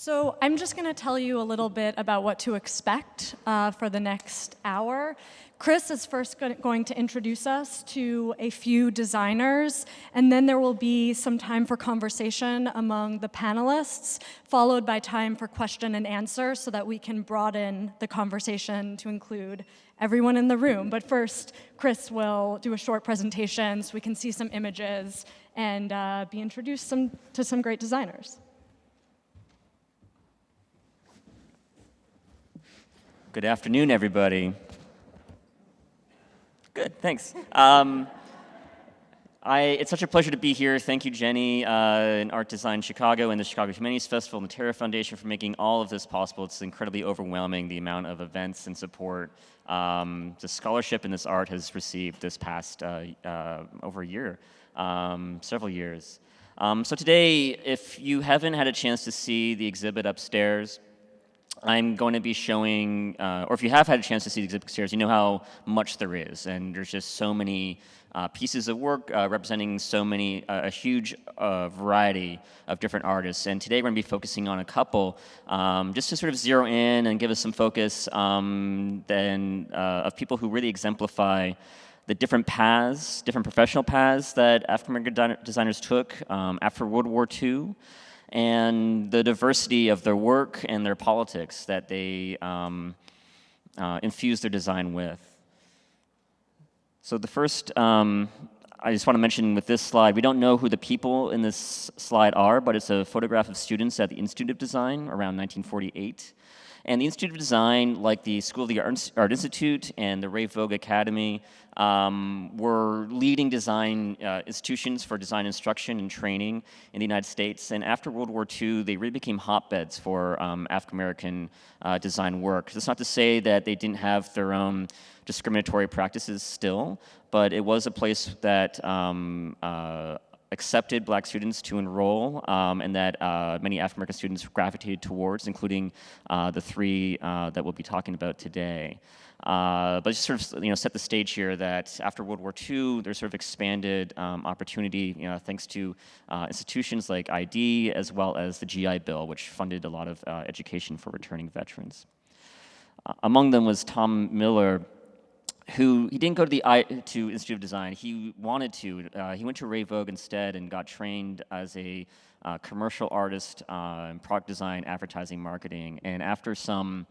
So I'm just going to tell you a little bit about what to expect for the next hour. Chris is first going to introduce us to a few designers, and then there will be some time for conversation among the panelists, followed by time for question and answer so that we can broaden the conversation to include everyone in the room. But first, Chris will do a short presentation so we can see some images and be introduced to some great designers. Good afternoon, everybody. Good, thanks. It's such a pleasure to be here. Thank you, Jenny, in Art Design Chicago and the Chicago Humanities Festival and the Terra Foundation for making all of this possible. It's incredibly overwhelming, the amount of events and support the scholarship in this art has received this past over a year, several years. So today, if you haven't had a chance to see the exhibit upstairs, I'm going to be showing, or if you have had a chance to see the exhibit upstairs, you know how much there is, and there's just so many pieces of work representing so many, a huge variety of different artists. And today we're going to be focusing on a couple, just to sort of zero in and give us some focus of people who really exemplify the different paths, different professional paths that African American designers took after World War II. And the diversity of their work and their politics that they infuse their design with. So the first, I just want to mention with this slide, we don't know who the people in this slide are, but it's a photograph of students at the Institute of Design around 1948. And the Institute of Design, like the School of the Art Institute and the Ray Vogue Academy, were leading design institutions for design instruction and training in the United States. And after World War II, they really became hotbeds for African American design work. That's not to say that they didn't have their own discriminatory practices still, but it was a place that accepted black students to enroll, and that many African American students gravitated towards, including the three that we'll be talking about today. But just sort of set the stage here that after World War II, there's sort of expanded opportunity, thanks to institutions like ID as well as the GI Bill, which funded a lot of education for returning veterans. Among them was Tom Miller, who he didn't go to the Institute of Design. He wanted to. He went to Ray Vogue instead and got trained as a commercial artist in product design, advertising, marketing. And after some,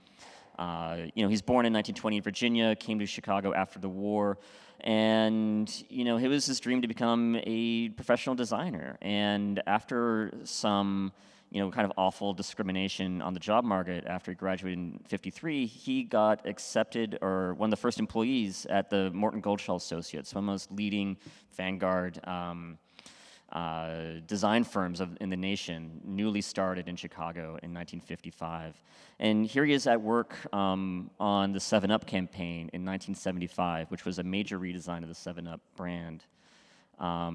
he's born in 1920 in Virginia, came to Chicago after the war, and it was his dream to become a professional designer. And after some kind of awful discrimination on the job market after he graduated in '53, he got accepted, or one of the first employees at the Morton Goldschall Associates, one of the most leading vanguard design firms in the nation, newly started in Chicago in 1955. And here he is at work on the 7-Up campaign in 1975, which was a major redesign of the 7-Up brand.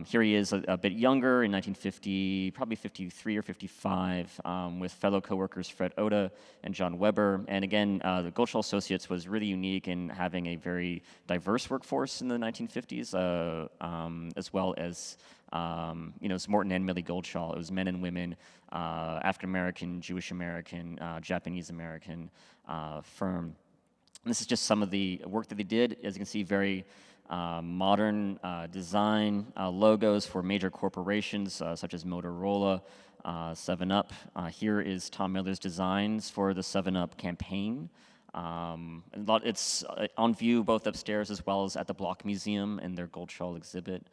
Here he is a bit younger in 1950, probably 53 or 55, with fellow coworkers Fred Oda and John Weber. And again, the Goldschall Associates was really unique in having a very diverse workforce in the 1950s, as well as, it's Morton and Millie Goldschall. It was men and women, African American, Jewish American, Japanese American firm. And this is just some of the work that they did. As you can see, very modern design logos for major corporations such as Motorola, 7-Up. Here is Tom Miller's designs for the 7-Up campaign. It's on view both upstairs as well as at the Block Museum in their Goldschall exhibit.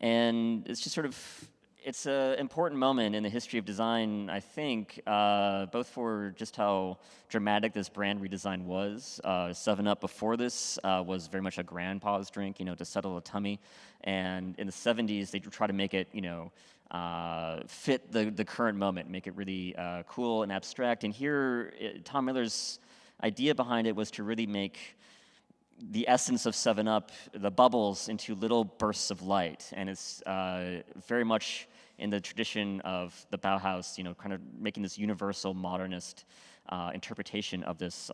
And it's just sort of, it's an important moment in the history of design, I think, both for just how dramatic this brand redesign was. 7-Up before this was very much a grandpa's drink, to settle a tummy. And in the 70s, they try to make it, fit the current moment, make it really cool and abstract. And here, Tom Miller's idea behind it was to really make the essence of 7-Up, the bubbles, into little bursts of light. And it's very much in the tradition of the Bauhaus, kind of making this universal modernist interpretation of this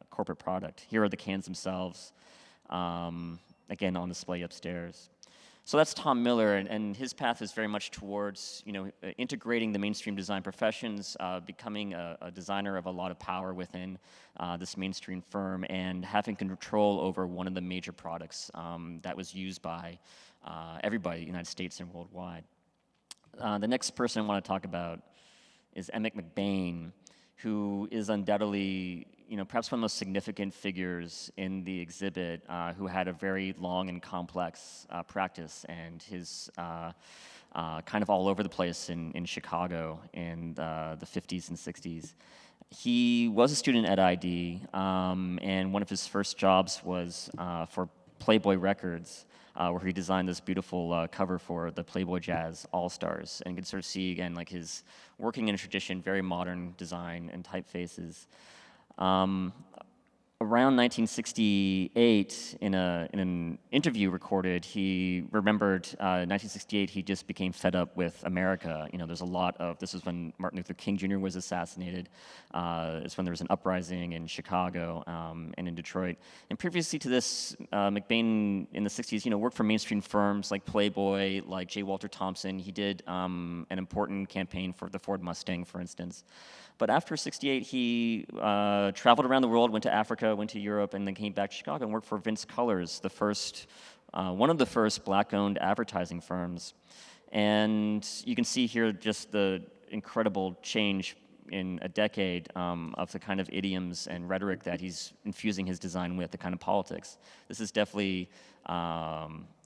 corporate product. Here are the cans themselves, again on display upstairs. So that's Tom Miller, and his path is very much towards, integrating the mainstream design professions, becoming a designer of a lot of power within this mainstream firm, and having control over one of the major products that was used by everybody in the United States and worldwide. The next person I want to talk about is Emmett McBain, who is undoubtedly, perhaps one of the most significant figures in the exhibit, who had a very long and complex practice, and his kind of all over the place in Chicago in the 50s and 60s. He was a student at ID, and one of his first jobs was for Playboy Records, where he designed this beautiful cover for the Playboy Jazz All-Stars. And you can sort of see, again, like his working in a tradition, very modern design and typefaces. Around 1968, in an interview recorded, he remembered 1968, he just became fed up with America. There's a lot of, this is when Martin Luther King Jr. was assassinated. It's when there was an uprising in Chicago and in Detroit. And previously to this, McBain in the 60s, worked for mainstream firms like Playboy, like J. Walter Thompson. He did an important campaign for the Ford Mustang, for instance. But after 68, he traveled around the world, went to Africa, went to Europe, and then came back to Chicago and worked for Vince Colors, the first, one of the first black-owned advertising firms. And you can see here just the incredible change in a decade of the kind of idioms and rhetoric that he's infusing his design with, the kind of politics. This is definitely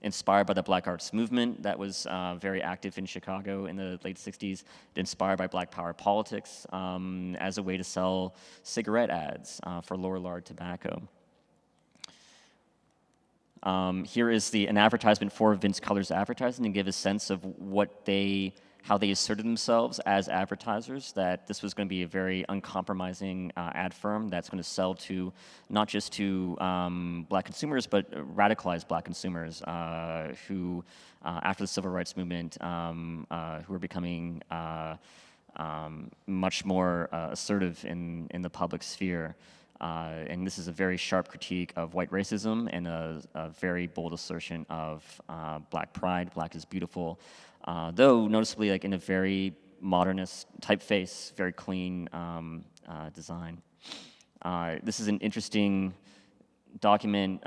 inspired by the Black Arts movement that was very active in Chicago in the late 60s, inspired by Black Power politics as a way to sell cigarette ads for lower lard tobacco. Here is an advertisement for Vince Colors Advertising to give a sense of how they asserted themselves as advertisers, that this was going to be a very uncompromising ad firm that's going to sell to not just to black consumers, but radicalized black consumers who, after the civil rights movement, who were becoming much more assertive in the public sphere. And this is a very sharp critique of white racism and a very bold assertion of black pride. Black is beautiful. Though noticeably like in a very modernist typeface, very clean design. This is an interesting document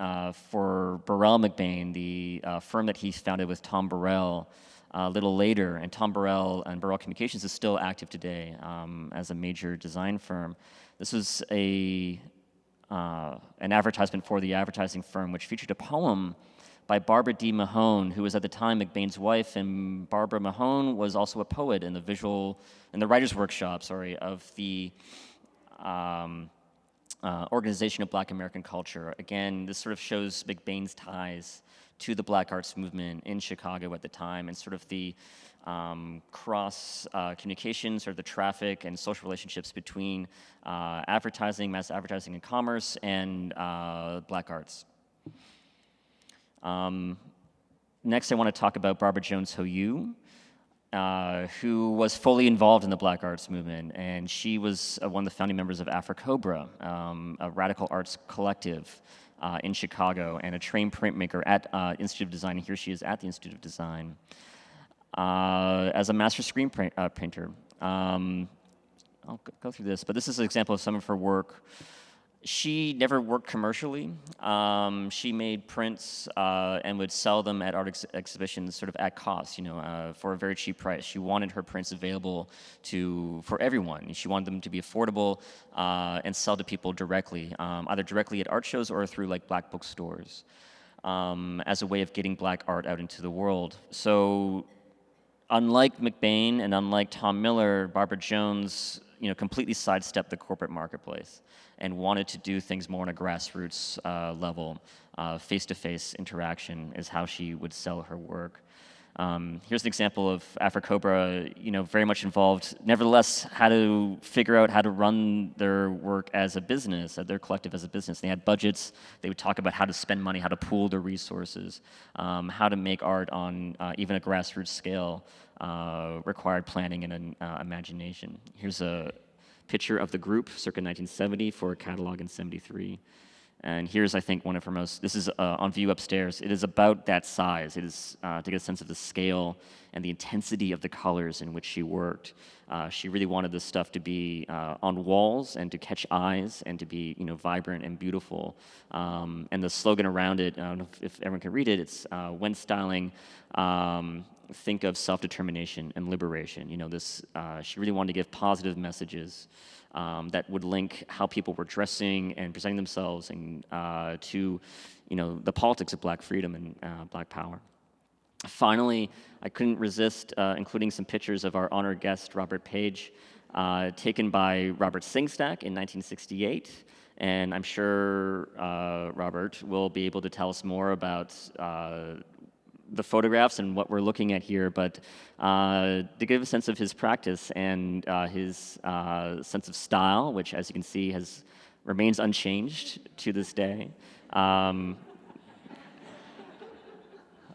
for Burrell McBain, the firm that he founded with Tom Burrell a little later, and Tom Burrell and Burrell Communications is still active today as a major design firm. This was an advertisement for the advertising firm, which featured a poem by Barbara D. Mahone, who was at the time McBain's wife, and Barbara Mahone was also a poet in the writer's workshop, of the Organization of Black American Culture. Again, this sort of shows McBain's ties to the Black Arts movement in Chicago at the time, and sort of the cross communications, or the traffic and social relationships between advertising, mass advertising and commerce, and Black arts. Next, I want to talk about Barbara Jones Hoyu, who was fully involved in the Black Arts movement, and she was one of the founding members of AfriCobra, a radical arts collective in Chicago, and a trained printmaker at Institute of Design, and here she is at the Institute of Design as a master screen printer. I'll go through this, but this is an example of some of her work. She never worked commercially. She made prints and would sell them at art exhibitions sort of at cost, for a very cheap price. She wanted her prints available for everyone. She wanted them to be affordable and sell to people directly, either directly at art shows or through like black bookstores, as a way of getting black art out into the world. So unlike McBain and unlike Tom Miller, Barbara Jones completely sidestepped the corporate marketplace and wanted to do things more on a grassroots level. Face-to-face interaction is how she would sell her work. Here's an example of AfriCobra, very much involved, nevertheless, how to figure out how to run their work as a business, their collective as a business. They had budgets. They would talk about how to spend money, how to pool their resources, how to make art on even a grassroots scale required planning and an imagination. Here's a picture of the group circa 1970 for a catalog in 73. And here's, I think, one of her most, this is on view upstairs. It is about that size. It is to get a sense of the scale and the intensity of the colors in which she worked. She really wanted this stuff to be on walls and to catch eyes and to be, vibrant and beautiful. And the slogan around it, I don't know if everyone can read it, it's when styling, think of self-determination and liberation. She really wanted to give positive messages that would link how people were dressing and presenting themselves and to, the politics of Black freedom and Black power. Finally, I couldn't resist including some pictures of our honored guest, Robert Paige, taken by Robert Singstack in 1968. And I'm sure Robert will be able to tell us more about the photographs and what we're looking at here, but to give a sense of his practice and his sense of style, which, as you can see, remains unchanged to this day.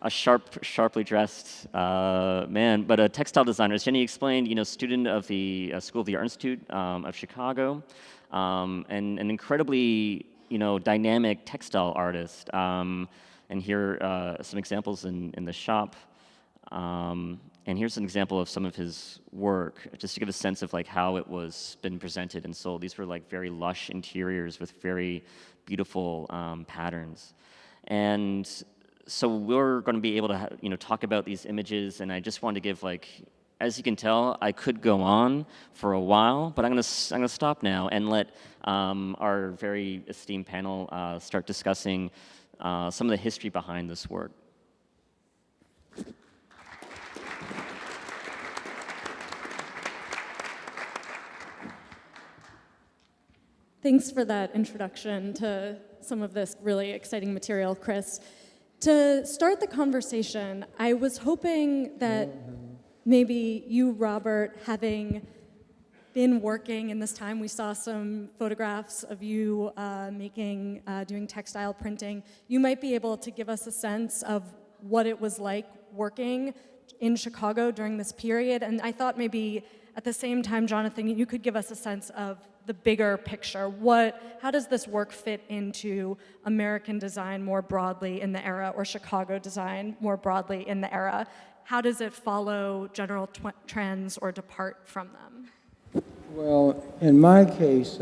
A sharply dressed man, but a textile designer. As Jenny explained, student of the School of the Art Institute of Chicago, and an incredibly, dynamic textile artist. And here are some examples in the shop. And here's an example of some of his work, just to give a sense of how it was been presented and sold. These were very lush interiors with very beautiful patterns. And so we're going to be able to talk about these images, and I just wanted to give as you can tell, I could go on for a while, but I'm going to stop now and let our very esteemed panel start discussing some of the history behind this work. Thanks for that introduction to some of this really exciting material, Chris. To start the conversation, I was hoping that maybe you, Robert, having been working in this time, we saw some photographs of you doing textile printing. You might be able to give us a sense of what it was like working in Chicago during this period. And I thought maybe at the same time, Jonathan, you could give us a sense of the bigger picture. How does this work fit into American design more broadly in the era, or Chicago design more broadly in the era? How does it follow general trends or depart from them? Well, in my case,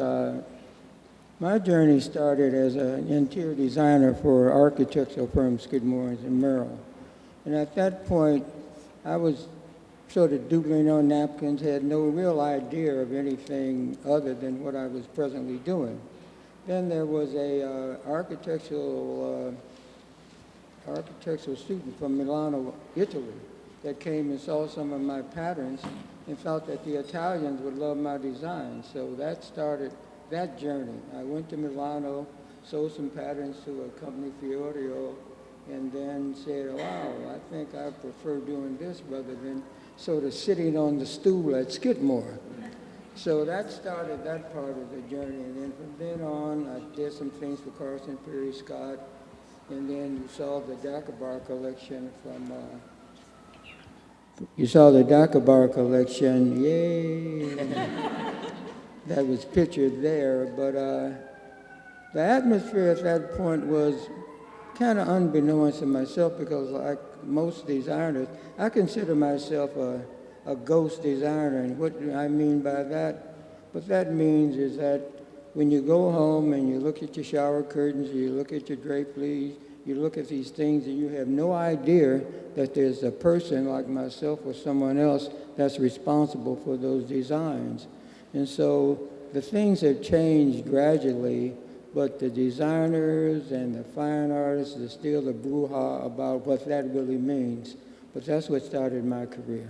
my journey started as an interior designer for architectural firm Skidmore in Merrill. And at that point, I was sort of doodling on napkins, had no real idea of anything other than what I was presently doing. Then there was a architectural student from Milano, Italy, that came and saw some of my patterns and felt that the Italians would love my design. So that started that journey. I went to Milano, sold some patterns to a company, Fiorio, and then said, wow, I think I prefer doing this rather than sort of sitting on the stool at Skidmore. So that started that part of the journey. And then from then on, I did some things for Carson Perry Scott. And then you saw the Dakabar collection yay! That was pictured there. But the atmosphere at that point was kind of unbeknownst to myself, because like most designers, I consider myself a ghost designer. And what I mean by that, what that means is that when you go home and you look at your shower curtains, you look at your draperies, you look at these things and you have no idea that there's a person like myself or someone else that's responsible for those designs. And so the things have changed gradually, but the designers and the fine artists, there's still a brouhaha about what that really means. But that's what started my career.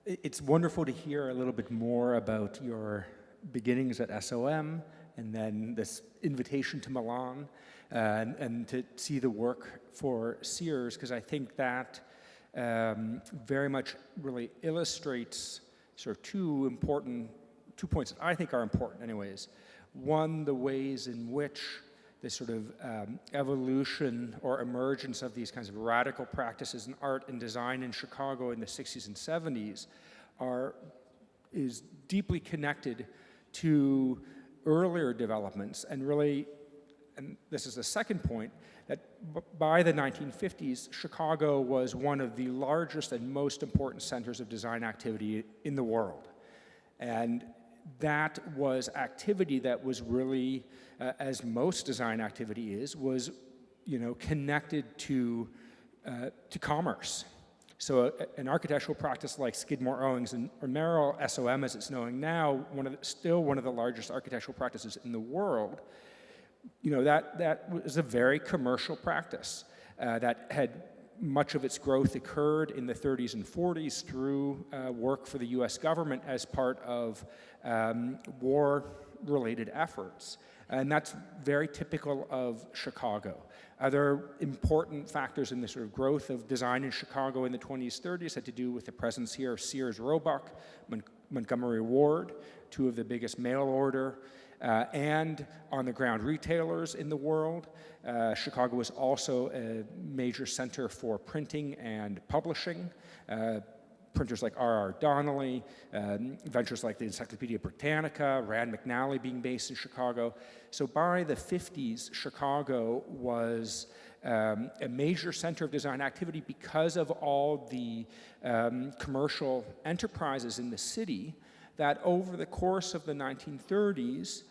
It's wonderful to hear a little bit more about your beginnings at SOM, and then this invitation to Milan, and to see the work for Sears, because I think that very much really illustrates sort of two points that I think are important anyways. One, the ways in which this sort of evolution or emergence of these kinds of radical practices in art and design in Chicago in the 60s and 70s are is deeply connected to earlier developments, and really, and this is the second point, that by the 1950s, Chicago was one of the largest and most important centers of design activity in the world. And that was activity that was really, as most design activity is, was, connected to commerce. So an architectural practice like Skidmore, Owings, or Merrill SOM, as it's known now, still one of the largest architectural practices in the world. That was a very commercial practice that had much of its growth occurred in the 30s and 40s through work for the US government as part of war-related efforts. And that's very typical of Chicago. Other important factors in the sort of growth of design in Chicago in the 20s, 30s had to do with the presence here of Sears Roebuck, Montgomery Ward, two of the biggest mail order and on-the-ground retailers in the world. Chicago was also a major center for printing and publishing. Printers like R.R. Donnelley, ventures like the Encyclopedia Britannica, Rand McNally being based in Chicago. So by the 50s, Chicago was a major center of design activity because of all the commercial enterprises in the city that over the course of the 1930s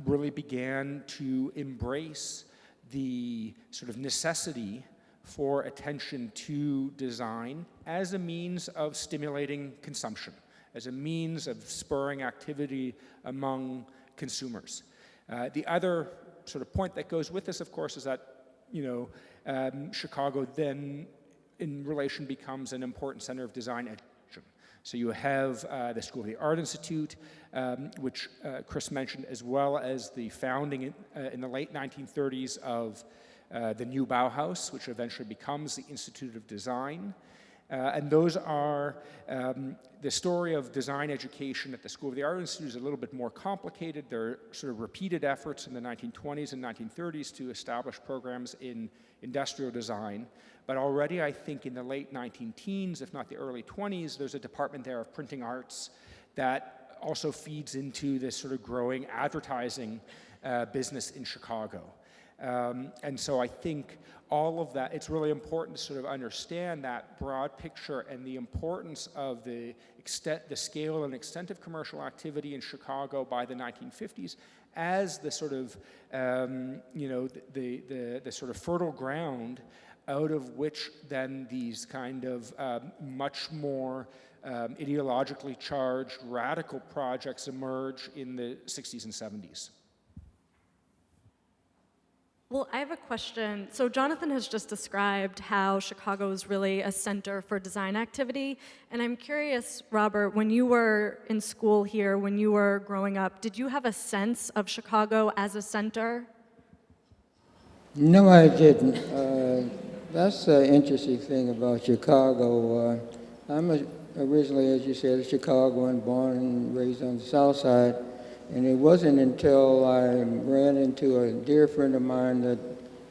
really began to embrace the sort of necessity for attention to design as a means of stimulating consumption, as a means of spurring activity among consumers. The other sort of point that goes with this, of course, is that Chicago then, in relation, becomes an important center of design education. So you have the School of the Art Institute, which Chris mentioned, as well as the founding in the late 1930s of the new Bauhaus, which eventually becomes the Institute of Design. And those are, the story of design education at the School of the Art Institute is a little bit more complicated. There are sort of repeated efforts in the 1920s and 1930s to establish programs in industrial design. But already, I think, in the late 19-teens, if not the early 20s, there's a department there of printing arts that also feeds into this sort of growing advertising business in Chicago. And so I think all of that, it's really important to sort of understand that broad picture and the importance of the scale and extent of commercial activity in Chicago by the 1950s as the sort of, the sort of fertile ground out of which then these kind of much more ideologically charged radical projects emerge in the 60s and 70s. Well, I have a question. So Jonathan has just described how Chicago is really a center for design activity. And I'm curious, Robert, when you were in school here, when you were growing up, did you have a sense of Chicago as a center? No, I didn't. That's the interesting thing about Chicago. I'm originally, as you said, a Chicagoan, born and raised on the South Side. And it wasn't until I ran into a dear friend of mine that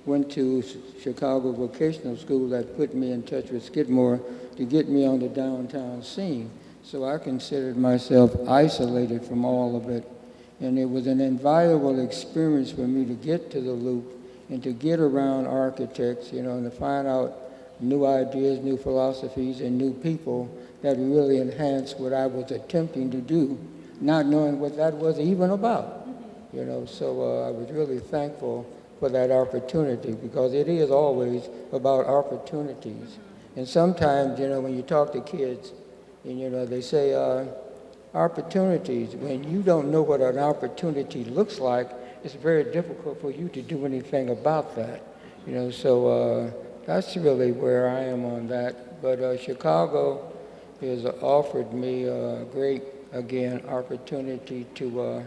went to Chicago Vocational School that put me in touch with Skidmore to get me on the downtown scene. So I considered myself isolated from all of it. And it was an invaluable experience for me to get to the Loop and to get around architects, and to find out new ideas, new philosophies, and new people that really enhanced what I was attempting to do, not knowing what that was even about, So I was really thankful for that opportunity because it is always about opportunities. And sometimes, when you talk to kids, and, they say opportunities. When you don't know what an opportunity looks like, it's very difficult for you to do anything about that. So that's really where I am on that. But Chicago has offered me a great, again, opportunity to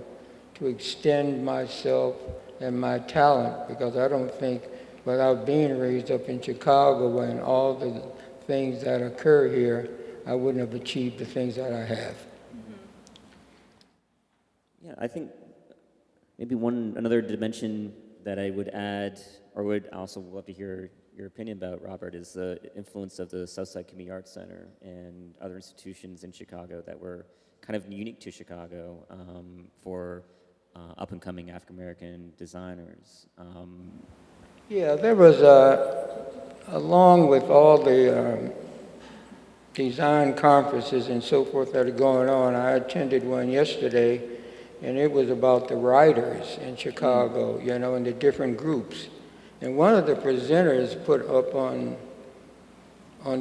extend myself and my talent, because I don't think without being raised up in Chicago and all the things that occur here, I wouldn't have achieved the things that I have. Yeah, I think maybe another dimension that I would add, or would also love to hear your opinion about, Robert, is the influence of the Southside Community Arts Center and other institutions in Chicago that were kind of unique to Chicago for up-and-coming African-American designers. Yeah, there was, along with all the design conferences and so forth that are going on, I attended one yesterday, and it was about the writers in Chicago, you know, and the different groups. And one of the presenters put up on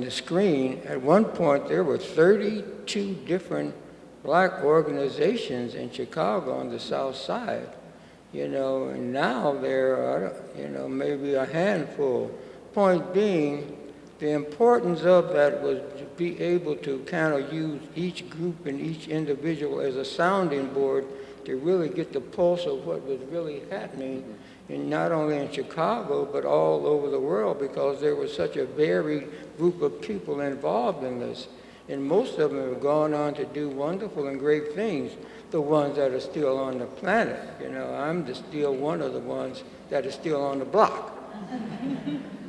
the screen, at one point there were 32 different black organizations in Chicago on the South Side, you know, and now there are, you know, maybe a handful. Point being, the importance of that was to be able to kind of use each group and each individual as a sounding board to really get the pulse of what was really happening, and not only in Chicago, but all over the world, because there was such a varied group of people involved in this. And most of them have gone on to do wonderful and great things, the ones that are still on the planet. You know, I'm still one of the ones that is still on the block.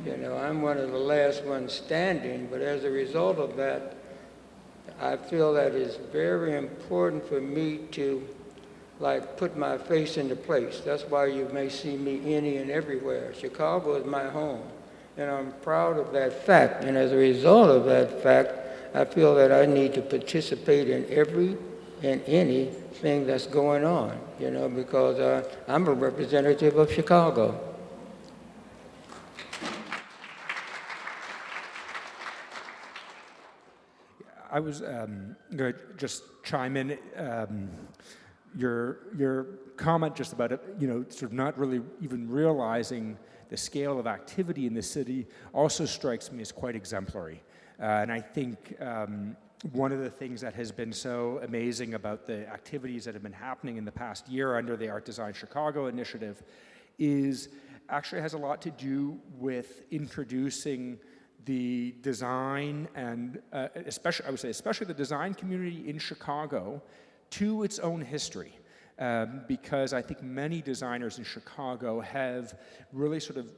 You know, I'm one of the last ones standing, but as a result of that, I feel that it's very important for me to, like, put my face into place. That's why you may see me any and everywhere. Chicago is my home, and I'm proud of that fact. And as a result of that fact, I feel that I need to participate in every and anything that's going on, you know, because I'm a representative of Chicago. I was going to just chime in. Your comment just about it, you know, sort of not really even realizing the scale of activity in the city also strikes me as quite exemplary. And I think one of the things that has been so amazing about the activities that have been happening in the past year under the Art Design Chicago initiative is actually has a lot to do with introducing the design and especially, I would say, especially the design community in Chicago to its own history. Because I think many designers in Chicago have really sort of,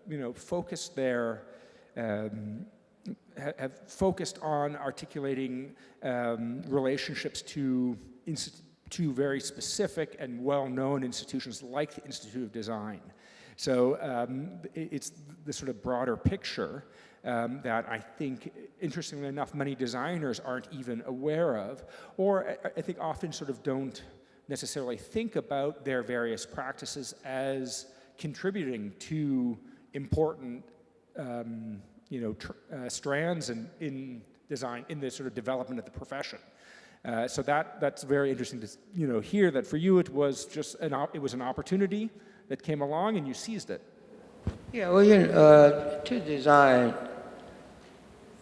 you know, focused their, have focused on articulating relationships to very specific and well-known institutions like the Institute of Design. So it's the sort of broader picture that I think, interestingly enough, many designers aren't even aware of, or I think often sort of don't necessarily think about their various practices as contributing to important, you know, strands in design, in the sort of development of the profession. So that's very interesting to, you know, hear that for you it was just it was an opportunity that came along and you seized it. Yeah, well, you know, to design,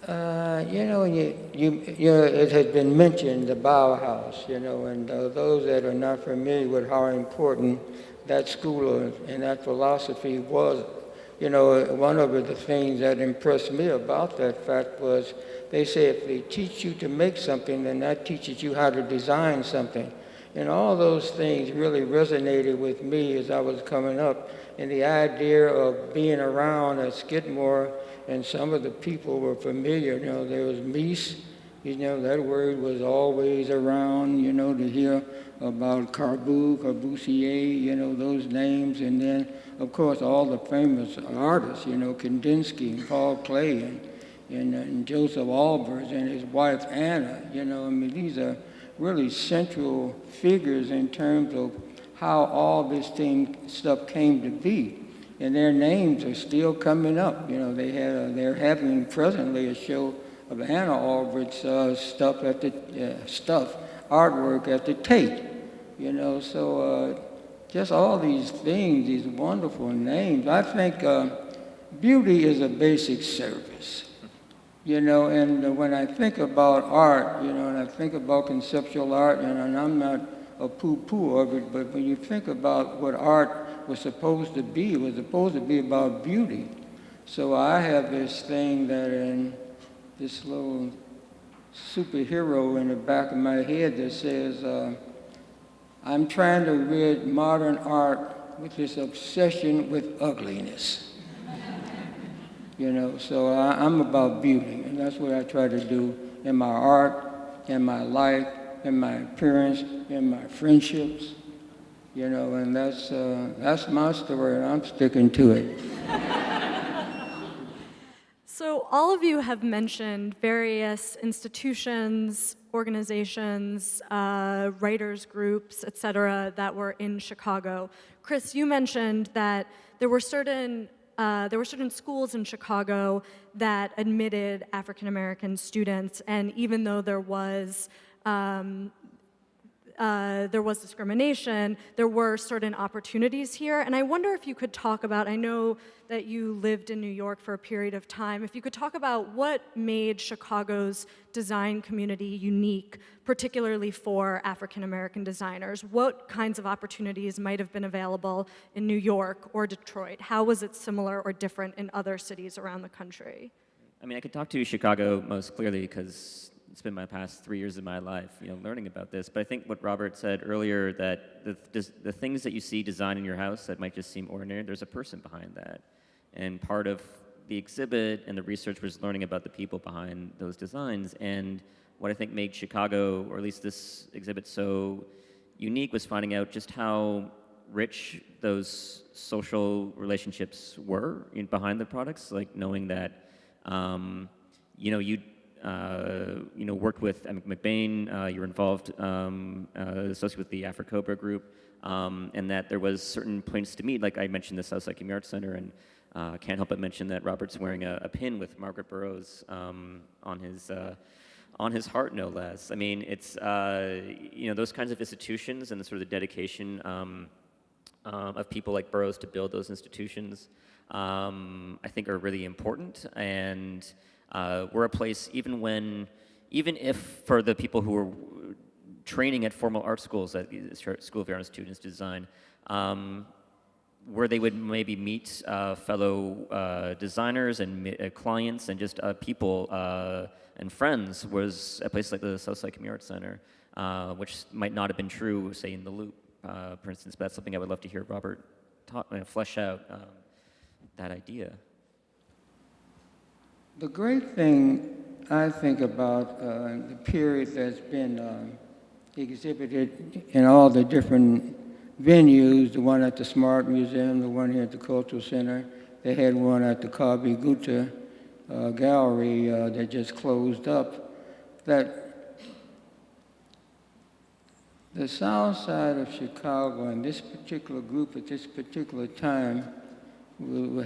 you know, it has been mentioned, the Bauhaus, you know, and those that are not familiar with how important that school and that philosophy was, you know, one of the things that impressed me about that fact was they say if they teach you to make something, then that teaches you how to design something. And all those things really resonated with me as I was coming up, and the idea of being around at Skidmore, and some of the people were familiar. You know, there was Mies, you know, that word was always around, you know, to hear about Corbusier, you know, those names. And then, of course, all the famous artists, you know, Kandinsky and Paul Klee and Joseph Albers and his wife Anna, you know, I mean, these are really central figures in terms of how all this stuff came to be. And their names are still coming up. You know, they're having presently a show of Anna Albert's stuff at the artwork at the Tate. You know, so just all these things, these wonderful names. I think beauty is a basic service. You know, and when I think about art, you know, and I think about conceptual art, and I'm not a poo-poo of it, but when you think about what art was supposed to be, it was supposed to be about beauty. So I have this thing that in this little superhero in the back of my head that says, I'm trying to rid modern art with this obsession with ugliness. You know, so I'm about beauty, and that's what I try to do in my art, in my life, in my appearance, in my friendships, you know, and that's my story, and I'm sticking to it. So all of you have mentioned various institutions, organizations, writers groups, et cetera, that were in Chicago. Chris, you mentioned that there were certain schools in Chicago that admitted African American students, and even though there was discrimination, there were certain opportunities here. And I wonder if you could talk about, I know that you lived in New York for a period of time, if you could talk about what made Chicago's design community unique, particularly for African American designers. What kinds of opportunities might have been available in New York or Detroit? How was it similar or different in other cities around the country? I mean, I could talk to Chicago most clearly because it's been my past 3 years of my life, you know, learning about this. But I think what Robert said earlier, that the things that you see designed in your house that might just seem ordinary, there's a person behind that. And part of the exhibit and the research was learning about the people behind those designs. And what I think made Chicago, or at least this exhibit, so unique was finding out just how rich those social relationships were behind the products, like knowing that, you know, you worked with McBain, you were involved, associated with the Afro-Cobra group, and that there was certain points to meet, like I mentioned the Southside Community Arts Center, and can't help but mention that Robert's wearing a pin with Margaret Burroughs on his heart, no less. I mean, it's, you know, those kinds of institutions and the sort of the dedication of people like Burroughs to build those institutions, I think are really important, and we're a place, even if for the people who are training at formal art schools, at the School of Art and Students Design, where they would maybe meet fellow designers and clients and just people and friends, was a place like the Southside Community Arts Center, which might not have been true, say, in the Loop, for instance, but that's something I would love to hear Robert flesh out that idea. The great thing I think about the period that's been exhibited in all the different venues, the one at the Smart Museum, the one here at the Cultural Center, they had one at the Kabi Gupta Gallery that just closed up, that the South Side of Chicago and this particular group at this particular time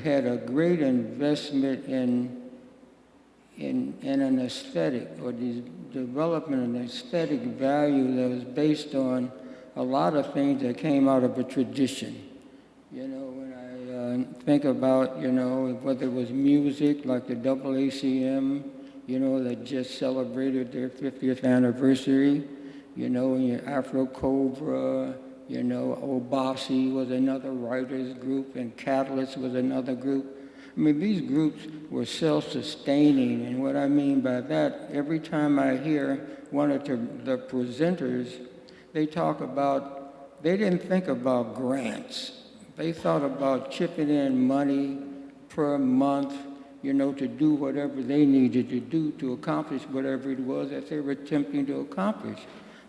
had a great investment in an aesthetic, or the development of an aesthetic value that was based on a lot of things that came out of a tradition. You know, when I think about, you know, whether it was music like the AACM, you know, that just celebrated their 50th anniversary, you know, and your Afro-Cobra, you know, Obasi was another writers group, and Catalyst was another group. I mean, these groups were self-sustaining, and what I mean by that, every time I hear one of the presenters, they talk about, they didn't think about grants. They thought about chipping in money per month, you know, to do whatever they needed to do to accomplish whatever it was that they were attempting to accomplish.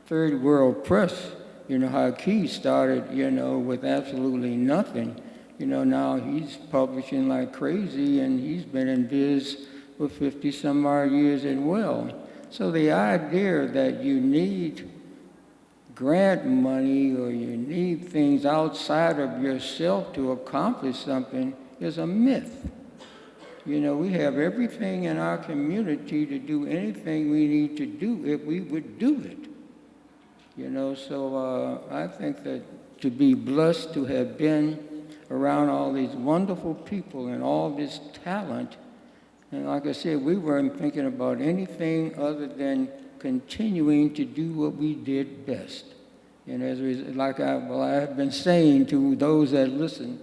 Third World Press, you know, how Key started, you know, with absolutely nothing. You know, now he's publishing like crazy, and he's been in biz for 50 some odd years as well. So the idea that you need grant money or you need things outside of yourself to accomplish something is a myth. You know, we have everything in our community to do anything we need to do if we would do it. You know, so I think that to be blessed to have been around all these wonderful people and all this talent, and like I said, we weren't thinking about anything other than continuing to do what we did best. And as like I have been saying to those that listen,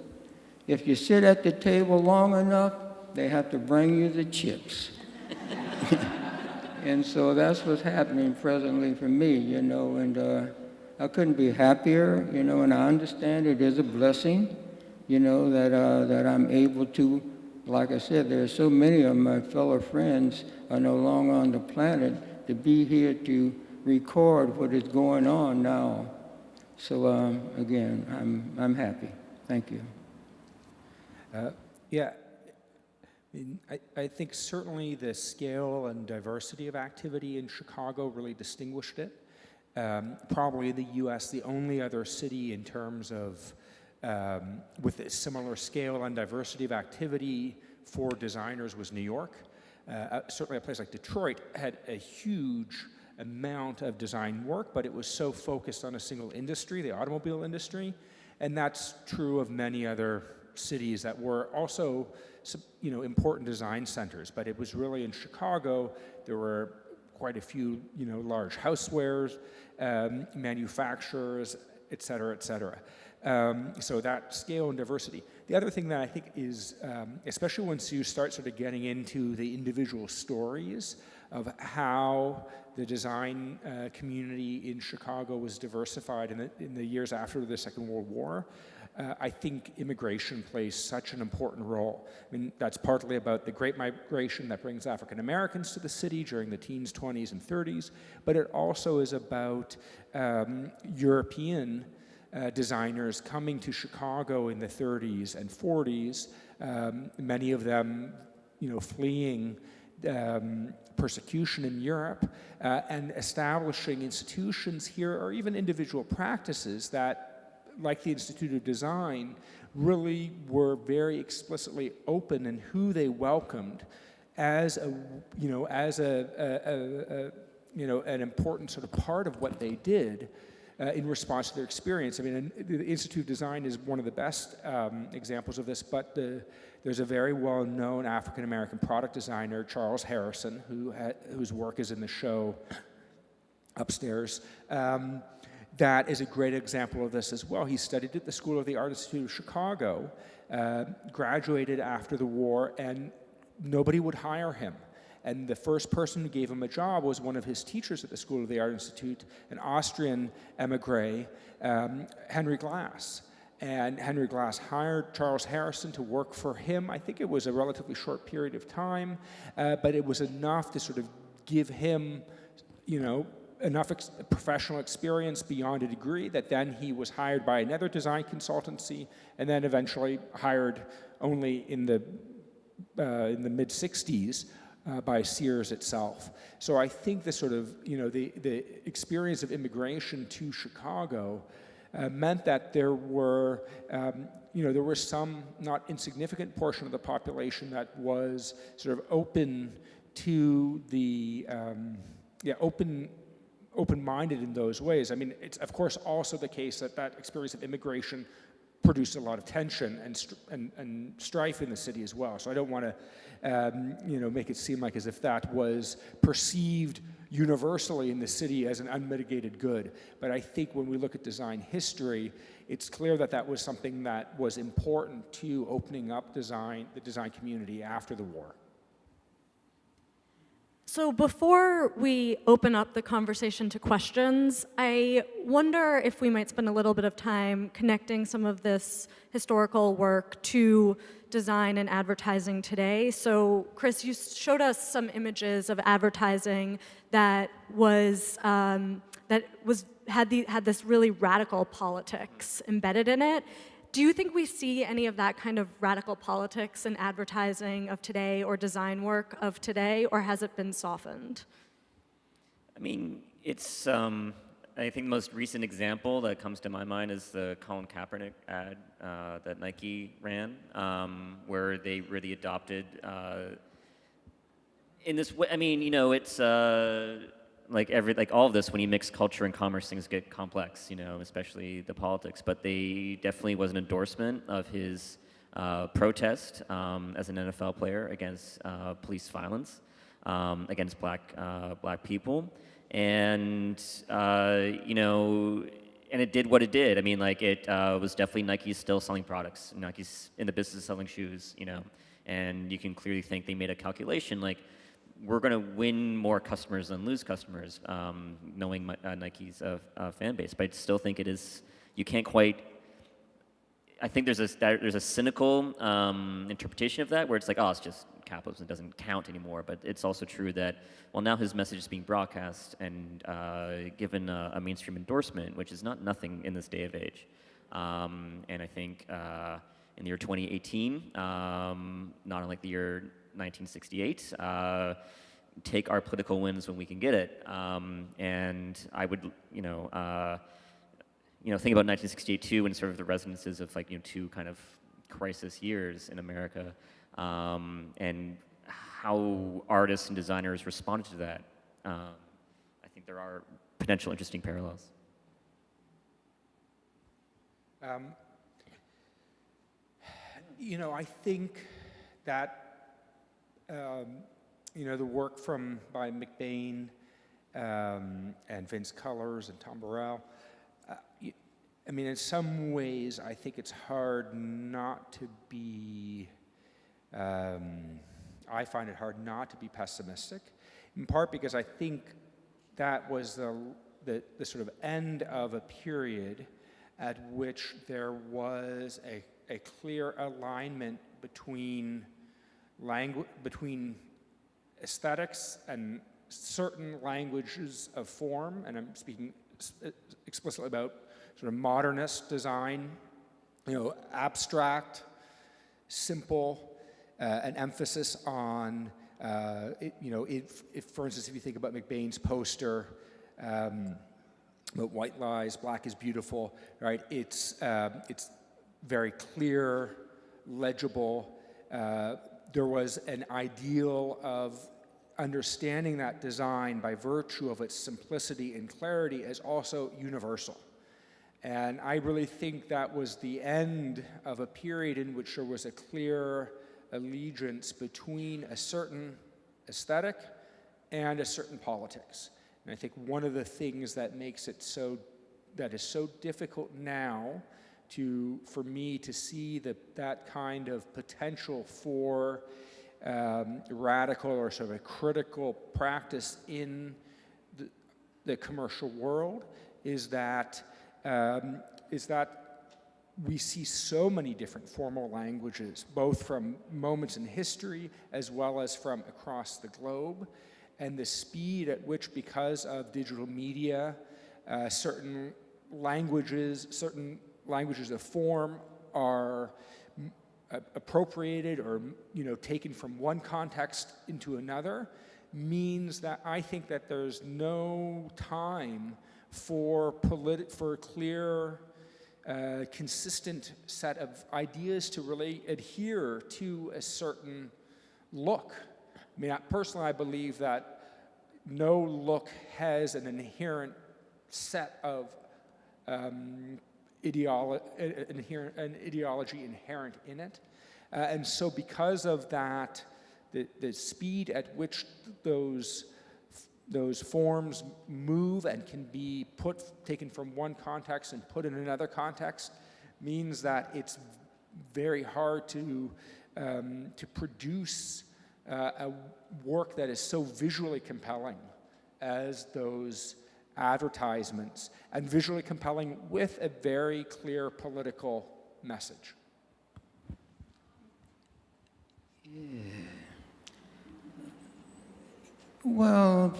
if you sit at the table long enough, they have to bring you the chips. And so that's what's happening presently for me, you know, and I couldn't be happier, you know, and I understand it is a blessing, you know, that I'm able to, like I said, there are so many of my fellow friends are no longer on the planet, to be here to record what is going on now. So again, I'm happy. Thank you. Yeah, I think certainly the scale and diversity of activity in Chicago really distinguished it. Probably in the U.S., the only other city in terms of with a similar scale and diversity of activity for designers was New York. Certainly a place like Detroit had a huge amount of design work, but it was so focused on a single industry, the automobile industry, and that's true of many other cities that were also, important design centers. But it was really in Chicago, there were quite a few, large housewares, manufacturers, et cetera, et cetera. So that scale and diversity. The other thing that I think is, especially once you start sort of getting into the individual stories of how the design community in Chicago was diversified in the years after the Second World War, I think immigration plays such an important role. I mean, that's partly about the Great Migration that brings African Americans to the city during the teens, 20s, and 30s, but it also is about European designers coming to Chicago in the 30s and 40s, many of them, fleeing persecution in Europe, and establishing institutions here or even individual practices that, like the Institute of Design, really were very explicitly open in who they welcomed as an important sort of part of what they did in response to their experience. I mean, the Institute of Design is one of the best examples of this, but there's a very well-known African-American product designer, Charles Harrison, whose work is in the show upstairs. That is a great example of this as well. He studied at the School of the Art Institute of Chicago, graduated after the war, and nobody would hire him. And the first person who gave him a job was one of his teachers at the School of the Art Institute, an Austrian emigre, Henry Glass. And Henry Glass hired Charles Harrison to work for him. I think it was a relatively short period of time, but it was enough to sort of give him, enough professional experience beyond a degree that then he was hired by another design consultancy and then eventually hired only in the mid-60s by Sears itself. So I think the sort of, the experience of immigration to Chicago meant that there were some not insignificant portion of the population that was sort of open to the, open-minded in those ways. I mean, it's of course also the case that experience of immigration produced a lot of tension and strife in the city as well. So I don't want to, make it seem like as if that was perceived universally in the city as an unmitigated good. But I think when we look at design history, it's clear that that was something that was important to opening up the design community after the war. So before we open up the conversation to questions, I wonder if we might spend a little bit of time connecting some of this historical work to design and advertising today. So Chris, you showed us some images of advertising that had this really radical politics embedded in it. Do you think we see any of that kind of radical politics in advertising of today or design work of today, or has it been softened? I mean, it's, I think the most recent example that comes to my mind is the Colin Kaepernick ad that Nike ran, where they really adopted, in this way, I mean, it's, like all of this, when you mix culture and commerce, things get complex, especially the politics. But they definitely was an endorsement of his protest as an NFL player against police violence against black people, and and it did what it did. I mean, it was definitely Nike's still selling products. Nike's in the business of selling shoes, and you can clearly think they made a calculation we're going to win more customers than lose customers, knowing Nike's fan base. But I still think you can't quite, I think there's a cynical interpretation of that where it's like, oh, it's just capitalism, it doesn't count anymore. But it's also true that, well, now his message is being broadcast and given a mainstream endorsement, which is not nothing in this day of age. And I think in the year 2018, not unlike the year 1968, take our political wins when we can get it. And I would, think about 1968 too, and sort of the resonances of two kind of crisis years in America, and how artists and designers responded to that. I think there are potential interesting parallels. I think that the work by McBain and Vince Cullors and Tom Burrell, in some ways, I think it's hard not to be, I find it hard not to be pessimistic, in part because I think that was the sort of end of a period at which there was a clear alignment between aesthetics and certain languages of form, and I'm speaking explicitly about sort of modernist design, abstract, simple, an emphasis on, if for instance, if you think about McBain's poster, about white lies, black is beautiful, right? It's very clear, legible. There was an ideal of understanding that design by virtue of its simplicity and clarity as also universal. And I really think that was the end of a period in which there was a clear allegiance between a certain aesthetic and a certain politics. And I think one of the things that makes it that is so difficult now for me to see that kind of potential for radical or sort of a critical practice in the commercial world is that we see so many different formal languages, both from moments in history as well as from across the globe, and the speed at which, because of digital media, certain languages of form are appropriated or taken from one context into another, means that I think that there's no time for clear, consistent set of ideas to really adhere to a certain look. Personally, I believe that no look has an inherent set of ideology inherent in it. And so because of that, the speed at which those forms move and can be taken from one context and put in another context means that it's very hard to produce a work that is so visually compelling as those advertisements, and visually compelling with a very clear political message. Yeah. Well,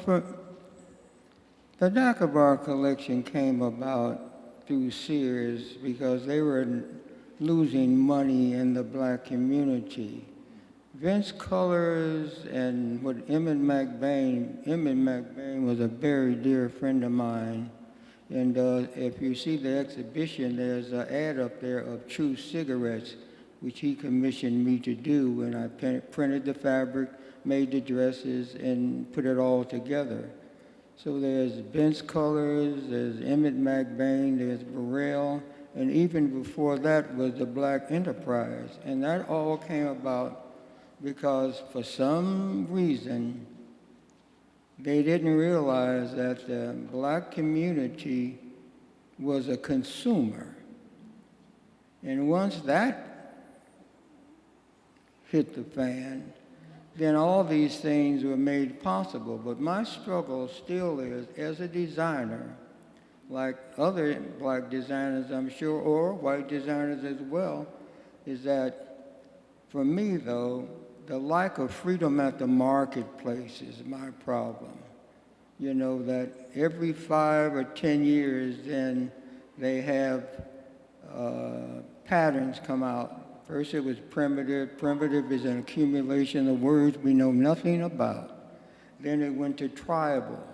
the Dacabar collection came about through Sears because they were losing money in the black community. Vince Cullors and Emmett McBain was a very dear friend of mine. And if you see the exhibition, there's an ad up there of True Cigarettes, which he commissioned me to do. And I printed the fabric, made the dresses, and put it all together. So there's Vince Cullors, there's Emmett McBain, there's Burrell, and even before that was the Black Enterprise. And that all came about because for some reason, they didn't realize that the black community was a consumer. And once that hit the fan, then all these things were made possible. But my struggle still is, as a designer, like other black designers, I'm sure, or white designers as well, is that for me, though, the lack of freedom at the marketplace is my problem. You know, that every 5 or 10 years, then they have patterns come out. First it was primitive. Primitive is an accumulation of words we know nothing about. Then it went to tribal.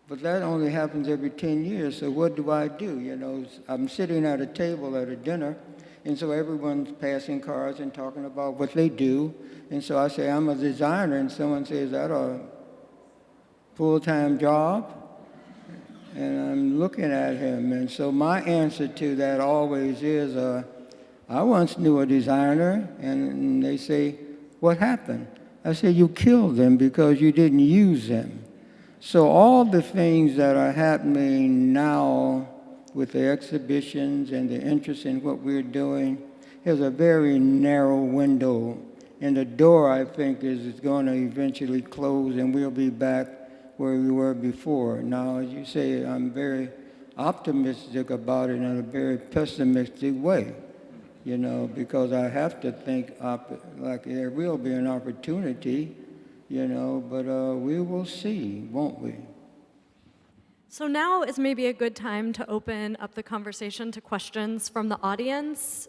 But that only happens every 10 years, so what do? You know, I'm sitting at a table at a dinner, and so everyone's passing cards and talking about what they do. And so I say, I'm a designer, and someone says, is that a full-time job? And I'm looking at him, and so my answer to that always is, I once knew a designer, and they say, what happened? I say, you killed them because you didn't use them. So all the things that are happening now with the exhibitions and the interest in what we're doing has a very narrow window. And the door, I think, is going to eventually close, and we'll be back where we were before. Now, as you say, I'm very optimistic about it in a very pessimistic way, you know, because I have to think like there will be an opportunity, you know, but we will see, won't we? So now is maybe a good time to open up the conversation to questions from the audience.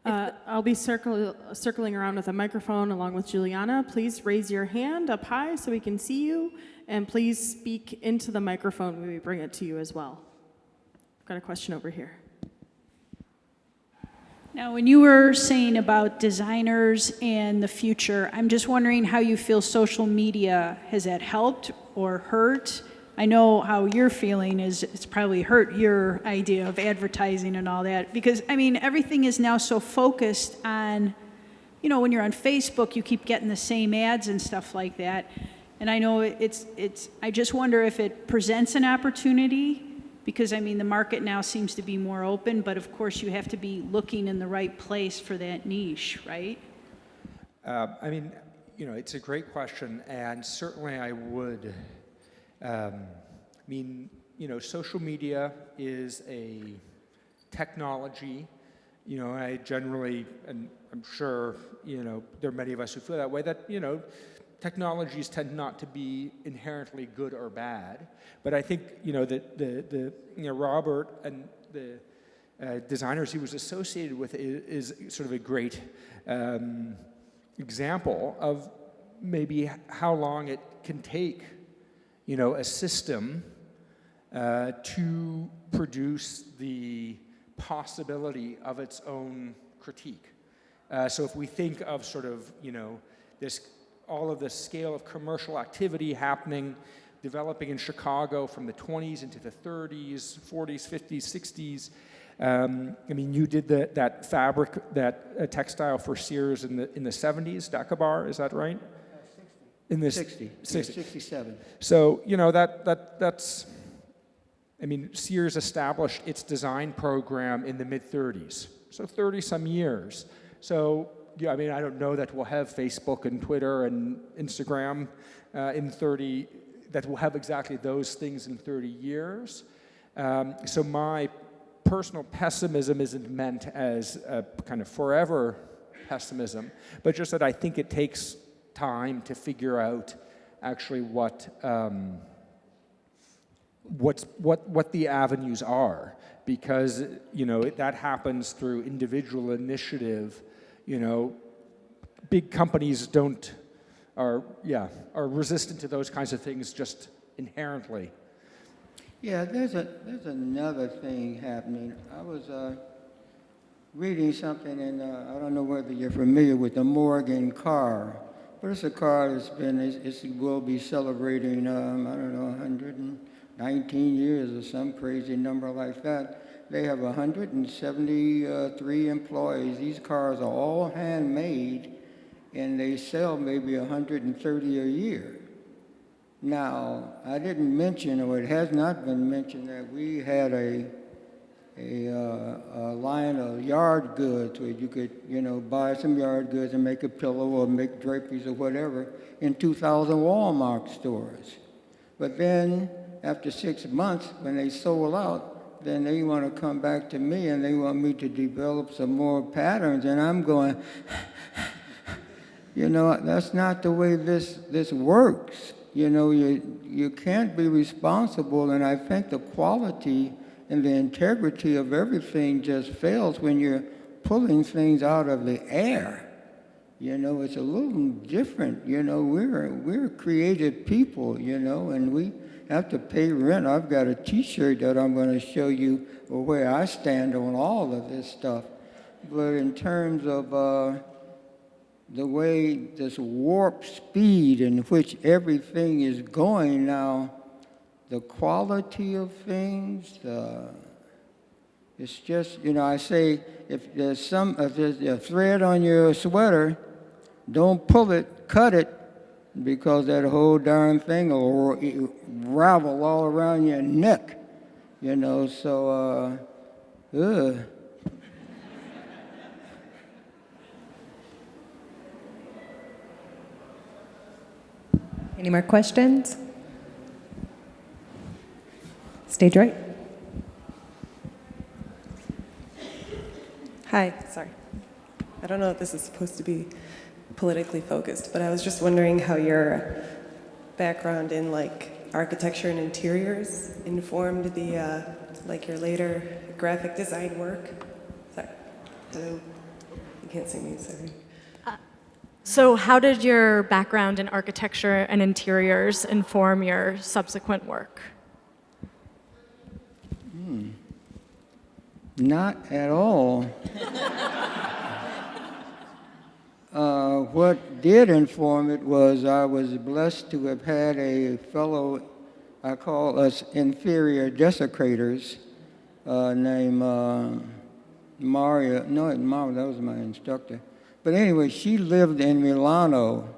I'll be circling around with a microphone along with Juliana. Please raise your hand up high so we can see you, and please speak into the microphone when we bring it to you as well. I've got a question over here. Now, when you were saying about designers and the future, I'm just wondering how you feel social media, has that helped or hurt? I know how you're feeling is it's probably hurt your idea of advertising and all that, because, I mean, everything is now so focused on, you know, when you're on Facebook, you keep getting the same ads and stuff like that. And I know I just wonder if it presents an opportunity, because, I mean, the market now seems to be more open, but of course you have to be looking in the right place for that niche, right? I mean, you know, it's a great question, and certainly I would. I mean, you know, social media is a technology. You know, I generally, and I'm sure, you know, there are many of us who feel that way, that, you know, technologies tend not to be inherently good or bad. But I think, you know, you know, Robert and the designers he was associated with is sort of a great example of maybe how long it can take, you know, a system to produce the possibility of its own critique. So if we think of sort of, you know, all of the scale of commercial activity happening, developing in Chicago from the 20s into the 30s, 40s, 50s, 60s. I mean, you did that fabric, that textile for Sears in the 70s, Dakabar, is that right? In the 60. 67. So, you know, that's, I mean, Sears established its design program in the mid-30s, so 30-some years. So, yeah, I mean, I don't know that we'll have Facebook and Twitter and Instagram that will have exactly those things in 30 years. So my personal pessimism isn't meant as a kind of forever pessimism, but just that I think it takes time to figure out actually what the avenues are, because, you know, that happens through individual initiative. You know, big companies are resistant to those kinds of things just inherently. Yeah, there's another thing happening. I was reading something, and I don't know whether you're familiar with the Morgan car, but it's a car it will be celebrating, I don't know, 119 years or some crazy number like that. They have 173 employees. These cars are all handmade, and they sell maybe 130 a year. Now, I didn't mention, or it has not been mentioned, that we had a line of yard goods where you could, you know, buy some yard goods and make a pillow or make draperies or whatever in 2,000 Walmart stores. But then, after 6 months, when they sold out, then they want to come back to me and they want me to develop some more patterns. And I'm going, you know, that's not the way this works. You know, you can't be responsible, and I think the quality and the integrity of everything just fails when you're pulling things out of the air. You know, it's a little different. You know, we're creative people, you know, and we have to pay rent. I've got a T-shirt that I'm going to show you where I stand on all of this stuff. But in terms of the way this warp speed in which everything is going now, the quality of things, it's just, you know, I say, if there's a thread on your sweater, don't pull it, cut it, because that whole darn thing will ravel all around your neck, you know, so, Any more questions? Stage right. Hi, sorry. I don't know if this is supposed to be politically focused, but I was just wondering how your background in like architecture and interiors informed the like your later graphic design work. Sorry, you can't see me. Sorry. So how did your background in architecture and interiors inform your subsequent work? Not at all. What did inform it was I was blessed to have had a fellow, I call us inferior desecrators, named Maria. No, Maria, that was my instructor. But anyway, she lived in Milano,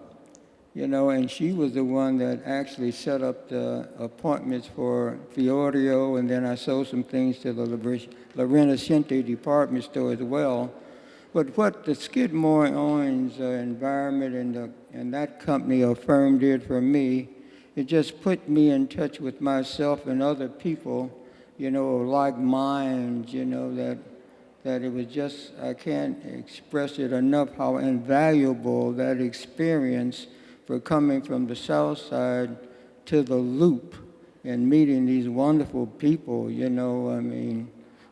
you know, and she was the one that actually set up the appointments for Fiorio, and then I sold some things to the La Rinascente department store as well. But what the Skidmore Owens environment and that company or firm did for me, it just put me in touch with myself and other people, you know, like minds, you know, that it was just, I can't express it enough how invaluable that experience for coming from the South Side to the Loop and meeting these wonderful people, you know. I mean,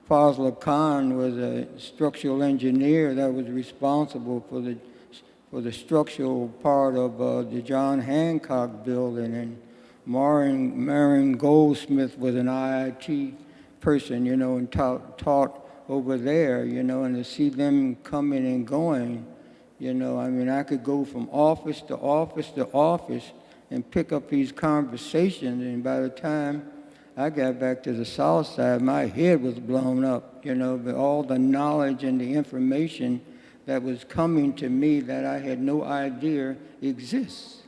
Fazla Khan was a structural engineer that was responsible for the structural part of the John Hancock building, and Marion Goldsmith was an IIT person, you know, and taught over there, you know, and to see them coming and going, you know, I mean, I could go from office to office to office and pick up these conversations, and by the time I got back to the South Side, my head was blown up, you know, but all the knowledge and the information that was coming to me that I had no idea exists,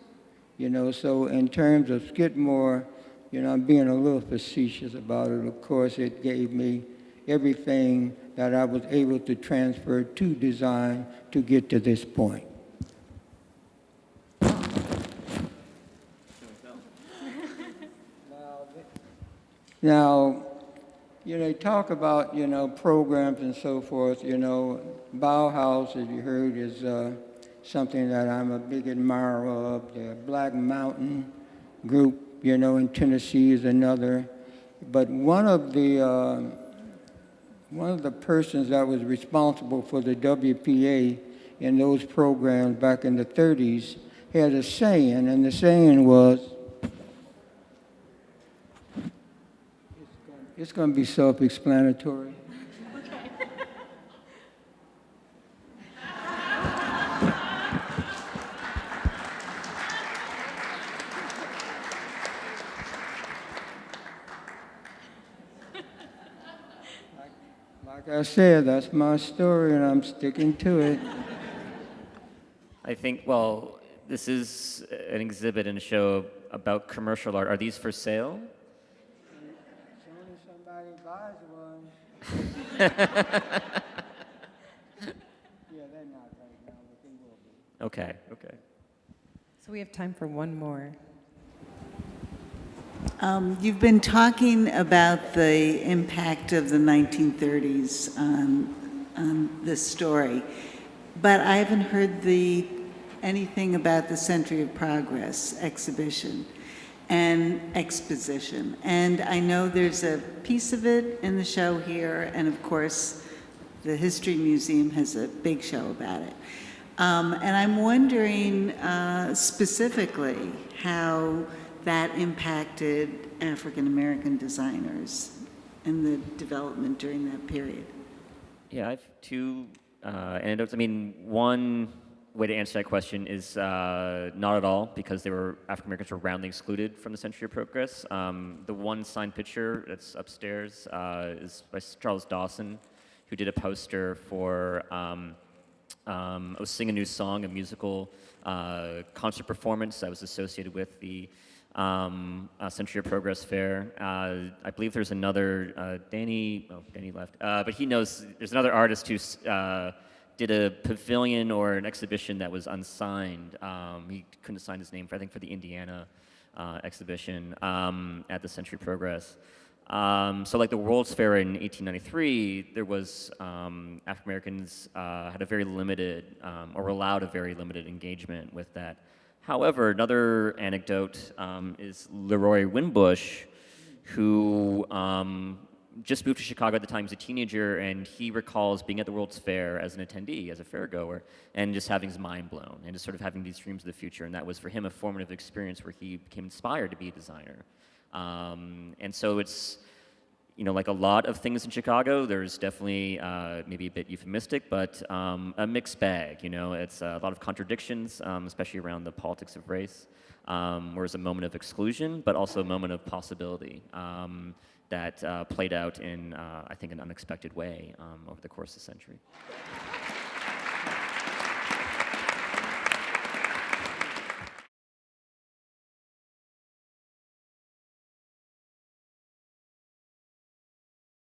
you know. So in terms of Skidmore, you know, I'm being a little facetious about it. Of course, it gave me everything that I was able to transfer to design to get to this point. Now, you know, they talk about, you know, programs and so forth. You know, Bauhaus, as you heard, is something that I'm a big admirer of. The Black Mountain group, you know, in Tennessee is another. But one of the persons that was responsible for the WPA in those programs back in the 30s had a saying, and the saying was, it's going to be self-explanatory. Like I said, that's my story, and I'm sticking to it. I think, well, this is an exhibit and a show about commercial art. Are these for sale? As soon as somebody buys one. Yeah, they're not right now, but they will be. Okay, okay. So we have time for one more. You've been talking about the impact of the 1930s on this story, but I haven't heard anything about the Century of Progress exhibition and exposition. And I know there's a piece of it in the show here, and of course, the History Museum has a big show about it. And I'm wondering specifically how that impacted African American designers in the development during that period. Yeah, I have two anecdotes. I mean, one way to answer that question is not at all, because African Americans were roundly excluded from the Century of Progress. The one signed picture that's upstairs is by Charles Dawson, who did a poster for Sing a New Song, a musical concert performance that was associated with the Century of Progress Fair. I believe there's another, Danny left, but he knows, there's another artist who did a pavilion or an exhibition that was unsigned. He couldn't sign his name, for the Indiana exhibition at the Century of Progress. So like the World's Fair in 1893, there was, African Americans had a very limited, or were allowed a very limited engagement with that. However, another anecdote is Leroy Winbush, who just moved to Chicago at the time. He was a teenager, and he recalls being at the World's Fair as an attendee, as a fairgoer, and just having his mind blown, and just sort of having these dreams of the future. And that was for him a formative experience where he became inspired to be a designer. And so it's, like a lot of things in Chicago, there's definitely maybe a bit euphemistic, but a mixed bag. It's a lot of contradictions, especially around the politics of race, where there's a moment of exclusion, but also a moment of possibility that played out in, I think, an unexpected way over the course of the century.